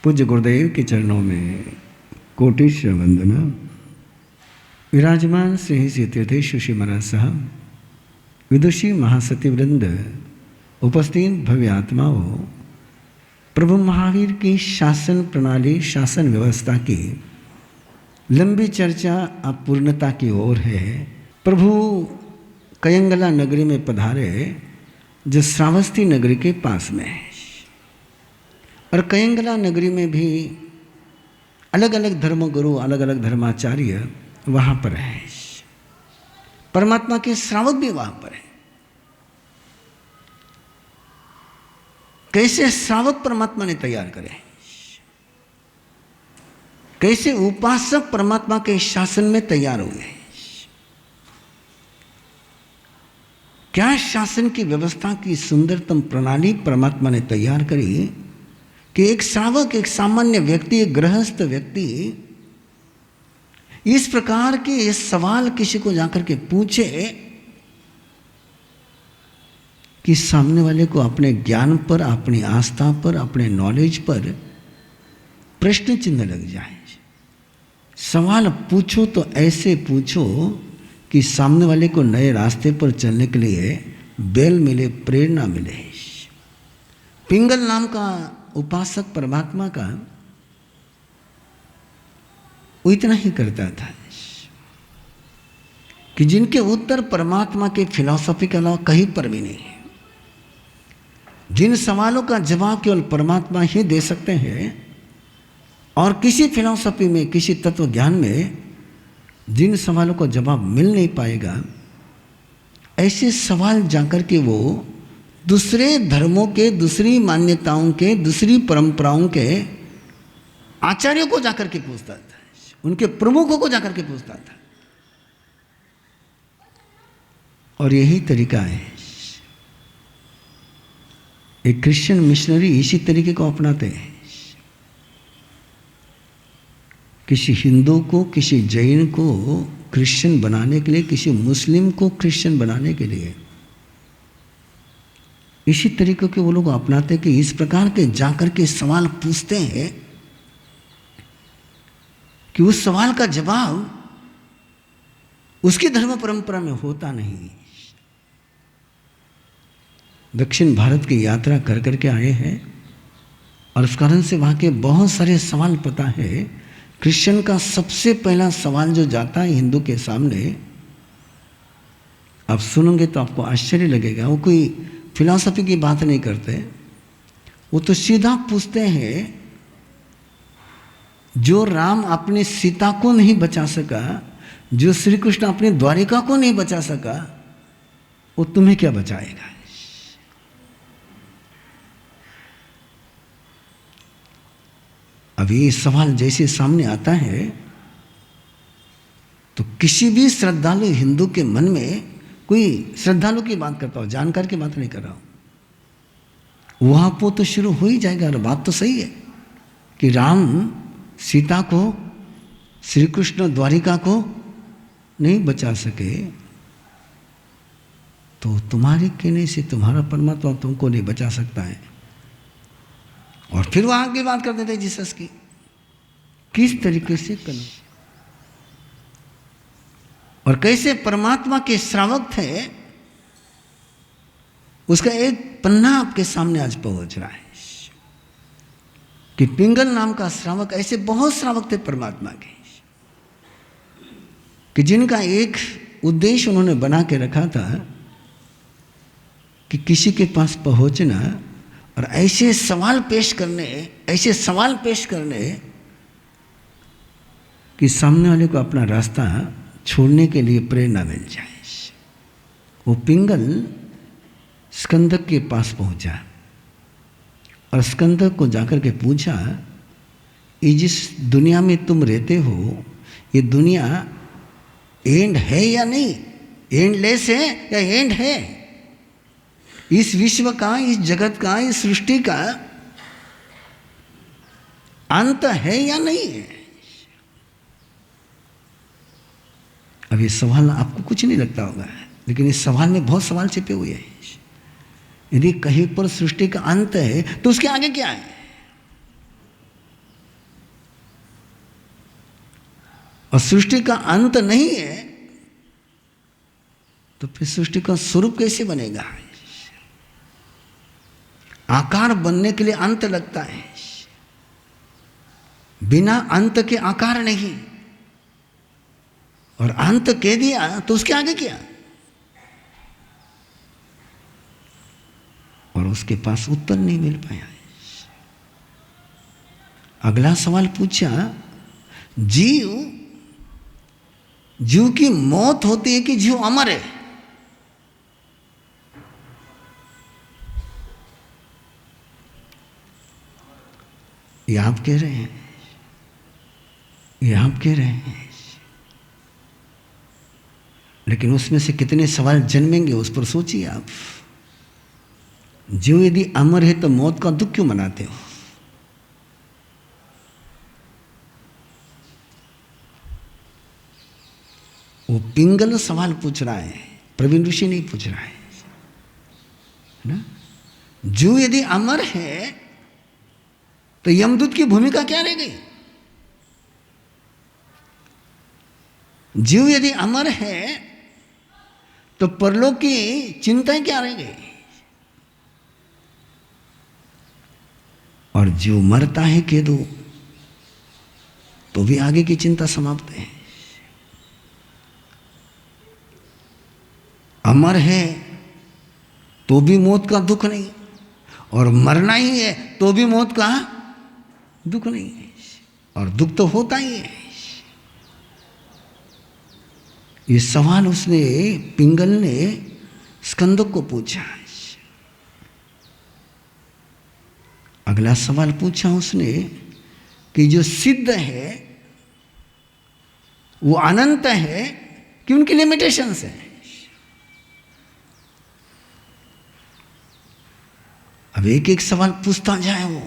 पूज्य गुरुदेव के चरणों में कोटिश वंदना। विराजमान श्री तीर्थेश्वर श्री महाराज साहब, विदुषी महासती वृंद, उपस्थित भव्य आत्माओं, प्रभु महावीर की शासन प्रणाली, शासन व्यवस्था की लंबी चर्चा अब पूर्णता की ओर है। प्रभु कयंगला नगरी में पधारे, जो श्रावस्ती नगरी के पास में है। और कयंगला नगरी में भी अलग अलग धर्मगुरु, अलग अलग धर्माचार्य वहाँ पर हैं। परमात्मा के श्रावक भी वहाँ पर हैं। कैसे श्रावक परमात्मा ने तैयार करे, कैसे उपासक परमात्मा के शासन में तैयार हुए, क्या शासन की व्यवस्था की सुंदरतम प्रणाली परमात्मा ने तैयार करी कि एक श्रावक, एक सामान्य व्यक्ति, एक गृहस्थ व्यक्ति इस प्रकार के ये सवाल किसी को जाकर के पूछे कि सामने वाले को अपने ज्ञान पर, अपनी आस्था पर, अपने नॉलेज पर प्रश्न चिन्ह लग जाए। सवाल पूछो तो ऐसे पूछो कि सामने वाले को नए रास्ते पर चलने के लिए बेल मिले, प्रेरणा मिले। पिंगल नाम का उपासक परमात्मा का वो इतना ही करता था कि जिनके उत्तर परमात्मा के फिलॉसफी के अलावा कहीं पर भी नहीं है, जिन सवालों का जवाब केवल परमात्मा ही दे सकते हैं, और किसी फिलॉसफी में, किसी तत्व ज्ञान में जिन सवालों का जवाब मिल नहीं पाएगा, ऐसे सवाल जाकर के वो दूसरे धर्मों के, दूसरी मान्यताओं के, दूसरी परंपराओं के आचार्यों को जाकर के पूछता था, उनके प्रमुखों को जाकर के पूछता था। और यही तरीका है, एक क्रिश्चियन मिशनरी इसी तरीके को अपनाते हैं। किसी हिंदू को, किसी जैन को क्रिश्चियन बनाने के लिए, किसी मुस्लिम को क्रिश्चियन बनाने के लिए इसी तरीके के वो लोग अपनाते कि इस प्रकार के जाकर के सवाल पूछते हैं कि उस सवाल का जवाब उसकी धर्म परंपरा में होता नहीं। दक्षिण भारत की यात्रा कर करके आए हैं और उस कारण से वहाँ के बहुत सारे सवाल पता है। क्रिश्चियन का सबसे पहला सवाल जो जाता है हिंदू के सामने, आप सुनोगे तो आपको आश्चर्य लगेगा। वो कोई फिलॉसफी की बात नहीं करते, वो तो सीधा पूछते हैं, जो राम अपनी सीता को नहीं बचा सका, जो श्री कृष्ण अपनी द्वारिका को नहीं बचा सका, वो तुम्हें क्या बचाएगा। अभी सवाल जैसे सामने आता है तो किसी भी श्रद्धालु हिंदू के मन में, कोई श्रद्धालु की बात करता हो, जानकार की बात नहीं कर रहा हूं, वहां पर तो शुरू हो ही जाएगा। और बात तो सही है कि राम सीता को, श्री कृष्ण द्वारिका को नहीं बचा सके, तो तुम्हारे कहने से तुम्हारा परमात्मा तुमको नहीं बचा सकता है। और फिर वहां की बात करते थे जीसस की, किस तरीके से करना और कैसे परमात्मा के श्रावक थे, उसका एक पन्ना आपके सामने आज पहुंच रहा है कि पिंगल नाम का श्रावक, ऐसे बहुत श्रावक थे परमात्मा के कि जिनका एक उद्देश्य उन्होंने बना के रखा था कि किसी के पास पहुंचना और ऐसे सवाल पेश करने कि सामने वाले को अपना रास्ता छोड़ने के लिए प्रेरणा मिल जाए। वो पिंगल स्कंदक के पास पहुंचा और स्कंदक को जाकर के पूछा, ये जिस दुनिया में तुम रहते हो, ये दुनिया एंड है या नहीं, एंडलेस है या एंड है, इस विश्व का, इस जगत का, इस सृष्टि का अंत है या नहीं है। अब ये सवाल आपको कुछ नहीं लगता होगा, लेकिन इस सवाल में बहुत सवाल छिपे हुए हैं। यदि कहीं पर सृष्टि का अंत है तो उसके आगे क्या है? और सृष्टि का अंत नहीं है तो फिर सृष्टि का स्वरूप कैसे बनेगा? आकार बनने के लिए अंत लगता है, बिना अंत के आकार नहीं। और अंत कह दिया तो उसके आगे क्या? और उसके पास उत्तर नहीं मिल पाया। अगला सवाल पूछा, जीव की मौत होती है कि जीव अमर है? ये आप कह रहे हैं, ये आप कह रहे हैं, लेकिन उसमें से कितने सवाल जन्मेंगे उस पर सोचिए आप। जीव यदि अमर है तो मौत का दुख क्यों मनाते हो? वो पिंगल सवाल पूछ रहा है, प्रवीण ऋषि नहीं पूछ रहा है ना। जीव यदि अमर है तो यमदूत की भूमिका क्या रह गई? जीव यदि अमर है तो परलोक की चिंताएं क्या रह गई? और जीव मरता है कह दो तो भी आगे की चिंता समाप्त है। अमर है तो भी मौत का दुख नहीं, और मरना ही है तो भी मौत का दुख नहीं है, और दुख तो होता ही है। ये सवाल उसने, पिंगल ने स्कंदक को पूछा। अगला सवाल पूछा उसने कि जो सिद्ध है वो अनंत है कि उनकी लिमिटेशंस है? अब एक एक सवाल पूछता जाए, वो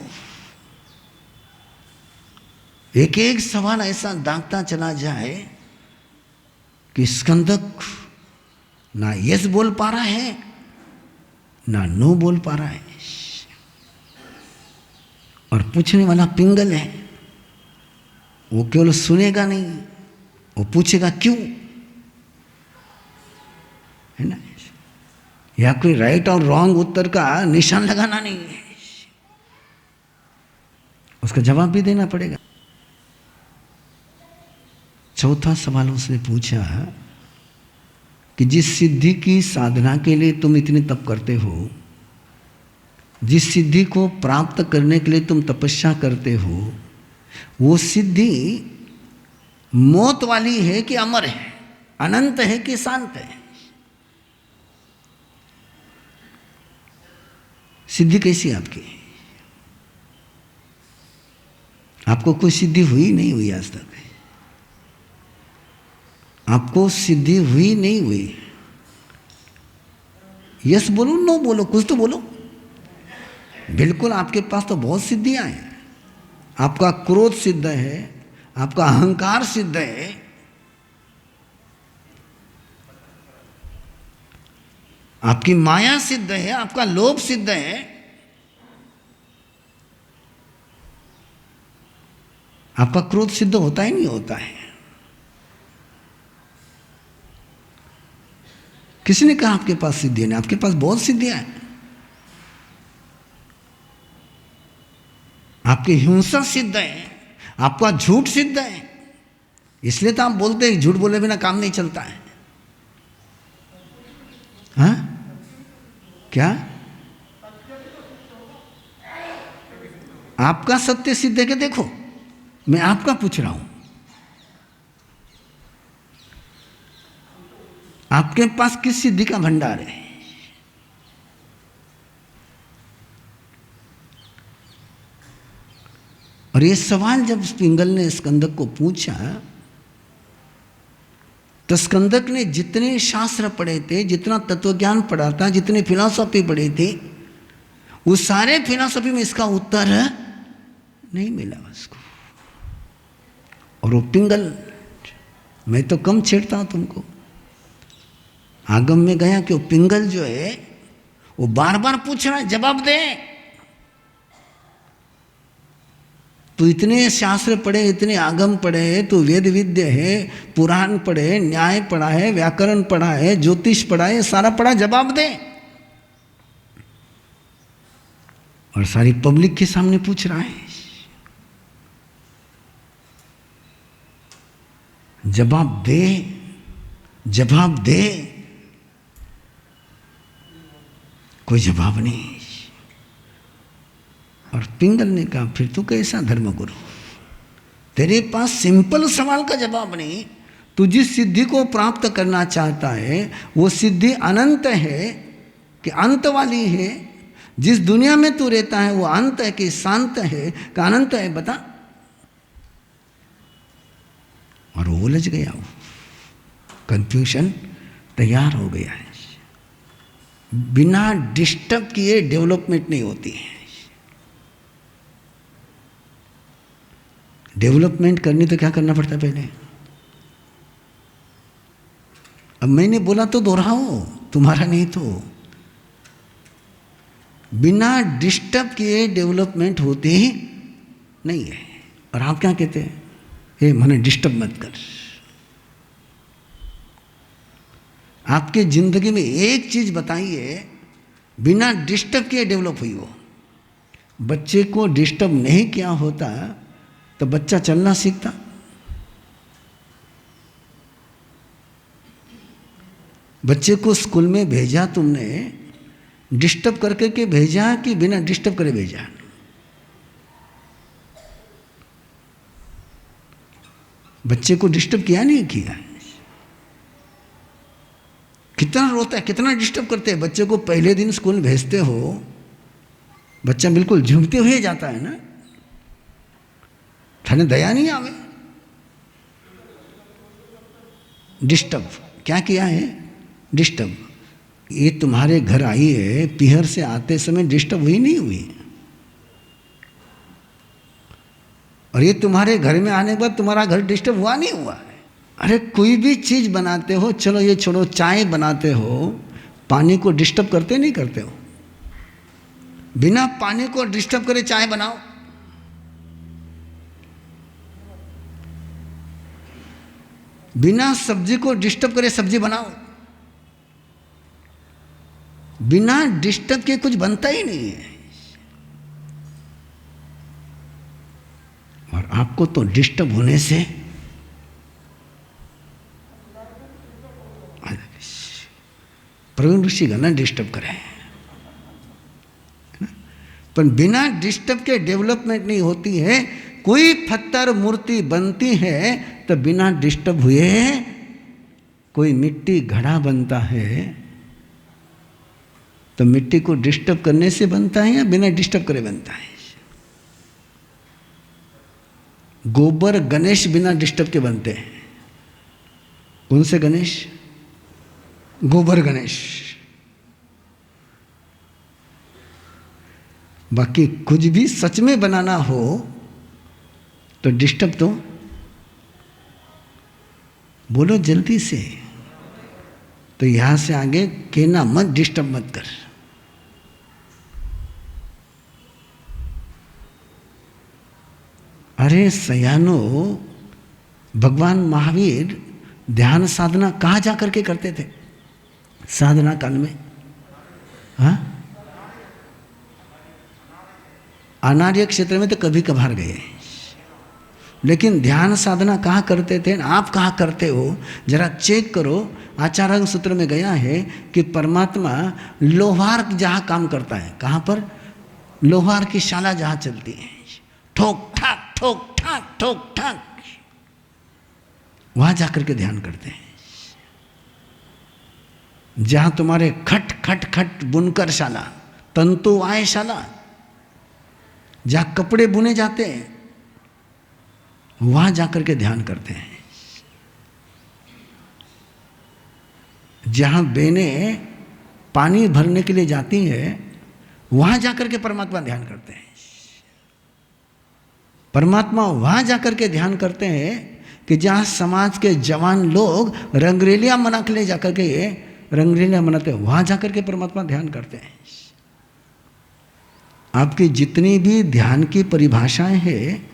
एक एक सवाल ऐसा दागता चला जाए कि स्कंदक ना यस बोल पा रहा है ना नो बोल पा रहा है। और पूछने वाला पिंगल है, वो केवल सुनेगा नहीं, वो पूछेगा क्यों, है ना। या कोई राइट और रॉन्ग उत्तर का निशान लगाना नहीं है, उसका जवाब भी देना पड़ेगा। चौथा सवाल उसने पूछा कि जिस सिद्धि की साधना के लिए तुम इतनी तप करते हो, जिस सिद्धि को प्राप्त करने के लिए तुम तपस्या करते हो, वो सिद्धि मौत वाली है कि अमर है, अनंत है कि शांत है? सिद्धि कैसी है आपकी? आपको कोई सिद्धि हुई नहीं हुई आज तक? आपको सिद्धि हुई नहीं हुई? यस बोलो नो बोलो, कुछ तो बोलो। बिल्कुल, आपके पास तो बहुत सिद्धियां हैं। आपका क्रोध सिद्ध है, आपका अहंकार सिद्ध है, आपकी माया सिद्ध है, आपका लोभ सिद्ध है। आपका क्रोध सिद्ध होता ही नहीं होता है। किसने कहा आपके पास सिद्धियां नहीं? आपके पास बहुत सिद्धियां हैं। आपकी हिंसा सिद्ध है, आपका झूठ सिद्ध है। इसलिए तो आप बोलते हैं झूठ बोले बिना काम नहीं चलता है। हाँ, क्या आपका सत्य सिद्ध है कि? देखो, मैं आपका पूछ रहा हूं, आपके पास किस सिद्धि का भंडार है? और ये सवाल जब पिंगल ने स्कंदक को पूछा तो स्कंदक ने जितने शास्त्र पढ़े थे, जितना तत्वज्ञान पढ़ा था, जितने फिलॉसफी पढ़े थे, वो सारे फिलॉसफी में इसका उत्तर नहीं मिला उसको। और वो पिंगल, मैं तो कम छेड़ता हूं तुमको, आगम में गया कि वो पिंगल जो है वो बार बार पूछ रहा है, जवाब दे। तू इतने शास्त्र पढ़े, इतने आगम पढ़े, तू वेद विद्य है, पुराण पढ़े, न्याय पढ़ा है, व्याकरण पढ़ा है, ज्योतिष पढ़ा है, सारा पढ़ा, जवाब दे। और सारी पब्लिक के सामने पूछ रहा है, जवाब दे, जवाब दे। कोई जवाब नहीं। और पिंगल ने कहा, फिर तू कैसा धर्मगुरु, तेरे पास सिंपल सवाल का जवाब नहीं। तू जिस सिद्धि को प्राप्त करना चाहता है वो सिद्धि अनंत है कि अंत वाली है? जिस दुनिया में तू रहता है वो अंत है कि शांत है कि अनंत है, बता। और वो उलझ गया, वो कंफ्यूजन तैयार हो गया है। बिना डिस्टर्ब किए डेवलपमेंट नहीं होती है। डेवलपमेंट करनी तो क्या करना पड़ता है पहले? अब मैंने बोला तो दोहराओ, तुम्हारा नहीं तो। बिना डिस्टर्ब किए डेवलपमेंट होती ही नहीं है। और आप क्या कहते हैं, हे मने डिस्टर्ब मत कर। आपके जिंदगी में एक चीज बताइए बिना डिस्टर्ब किए डेवलप हुई हो। बच्चे को डिस्टर्ब नहीं किया होता तो बच्चा चलना सीखता। बच्चे को स्कूल में भेजा तुमने, डिस्टर्ब करके के भेजा कि बिना डिस्टर्ब करे भेजा? बच्चे को डिस्टर्ब किया नहीं किया? कितना रोता है, कितना डिस्टर्ब करते हैं बच्चे को। पहले दिन स्कूल भेजते हो, बच्चा बिल्कुल झुमते हुए जाता है ना, थाने दया नहीं आवे। डिस्टर्ब क्या किया है? डिस्टर्ब। ये तुम्हारे घर आई है, पीहर से आते समय डिस्टर्ब हुई नहीं हुई? और ये तुम्हारे घर में आने के बाद तुम्हारा घर डिस्टर्ब हुआ नहीं हुआ? अरे कोई भी चीज बनाते हो, चलो ये छोड़ो, चाय बनाते हो, पानी को डिस्टर्ब करते नहीं करते हो? बिना पानी को डिस्टर्ब करे चाय बनाओ। बिना सब्जी को डिस्टर्ब करे सब्जी बनाओ। बिना डिस्टर्ब के कुछ बनता ही नहीं है। और आपको तो डिस्टर्ब होने से प्रवीण ऋषि का ना डिस्टर्ब करें, पर बिना डिस्टर्ब के डेवलपमेंट नहीं होती है। कोई पत्थर मूर्ति बनती है तो बिना डिस्टर्ब हुए। कोई मिट्टी घड़ा बनता है तो मिट्टी को डिस्टर्ब करने से बनता है या बिना डिस्टर्ब करे बनता है? गोबर गणेश बिना डिस्टर्ब के बनते हैं। कौन से गणेश? गोबर गणेश। बाकी कुछ भी सच में बनाना हो तो डिस्टर्ब तो बोलो जल्दी से। तो यहां से आगे कहना मत, डिस्टर्ब मत कर। अरे सयानो, भगवान महावीर ध्यान साधना कहाँ जा करके करते थे साधना काल में? हाँ, अनार्य क्षेत्र में तो कभी कभार गए, लेकिन ध्यान साधना कहाँ करते थे? आप कहाँ करते हो जरा चेक करो। आचार्य सूत्र में गया है कि परमात्मा लोहार जहाँ काम करता है, कहाँ पर? लोहार की शाला जहाँ चलती है, ठोक ठाक ठोक ठाक ठोक ठाक, वहां जाकर के ध्यान करते हैं। जहां तुम्हारे खट खट खट बुनकर शाला, तंतु आय शाला, जहां कपड़े बुने जाते हैं, वहां जाकर के ध्यान करते हैं। जहां बेनें पानी भरने के लिए जाती हैं, वहां जाकर के परमात्मा ध्यान करते हैं। परमात्मा वहां जाकर के ध्यान करते हैं कि जहां समाज के जवान लोग रंगरेलियां मना के ले जाकर के रंगरेलियां मनाते हैं, वहां जाकर के परमात्मा ध्यान करते हैं। आपकी जितनी भी ध्यान की परिभाषाएं हैं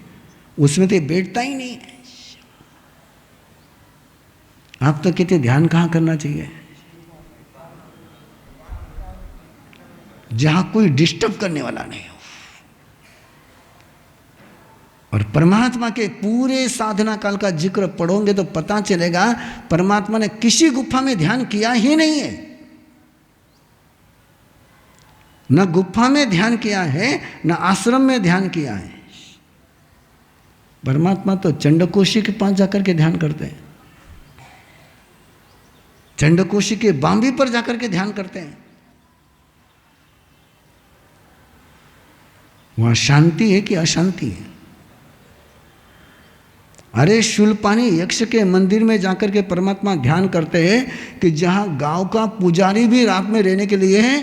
उसमें तो ये बैठता ही नहीं है। आप तो कहते ध्यान कहाँ करना चाहिए? जहां कोई डिस्टर्ब करने वाला नहीं हो। और परमात्मा के पूरे साधना काल का जिक्र पढ़ोगे तो पता चलेगा परमात्मा ने किसी गुफा में ध्यान किया ही नहीं है। न गुफा में ध्यान किया है, न आश्रम में ध्यान किया है। परमात्मा तो चंडकोशी के पास जाकर के ध्यान करते हैं, चंडकोशी के बांबी पर जाकर के ध्यान करते हैं। वहां शांति है कि अशांति है? अरे शूलपानी यक्ष के मंदिर में जाकर के परमात्मा ध्यान करते हैं कि जहां गांव का पुजारी भी रात में रहने के लिए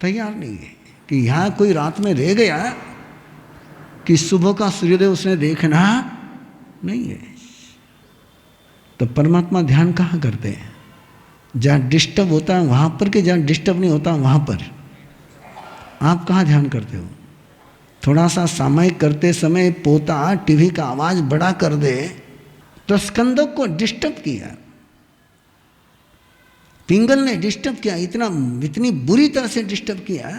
तैयार नहीं है, कि यहां कोई रात में रह गया कि सुबह का सूर्योदय उसने देखना नहीं है। तो परमात्मा ध्यान कहाँ करते हैं? जहाँ डिस्टर्ब होता है वहाँ पर, कि जहाँ डिस्टर्ब नहीं होता वहाँ पर? आप कहाँ ध्यान करते हो? थोड़ा सा सामायिक करते समय पोता टीवी का आवाज़ बड़ा कर दे तो स्कंदक को डिस्टर्ब किया, पिंगल ने डिस्टर्ब किया, इतनी बुरी तरह से डिस्टर्ब किया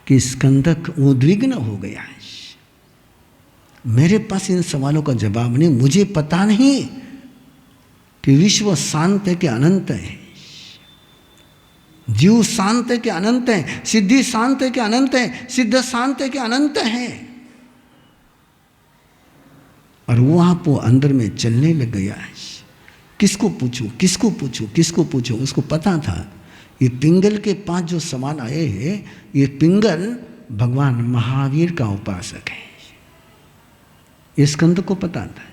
कि स्कंदक उद्विग्न हो गया। मेरे पास इन सवालों का जवाब नहीं, मुझे पता नहीं कि विश्व शांत है कि अनंत है, जीव शांत है कि अनंत है, सिद्धि शांत है कि अनंत है, सिद्ध शांत है कि अनंत है। और वहां वो अंदर में चलने लग गया। किसको पूछूं, किसको पूछूं, किसको पूछूं? उसको पता था ये पिंगल के पास जो सवाल आए हैं, ये पिंगल भगवान महावीर का उपासक है। ये स्कंद को पता था।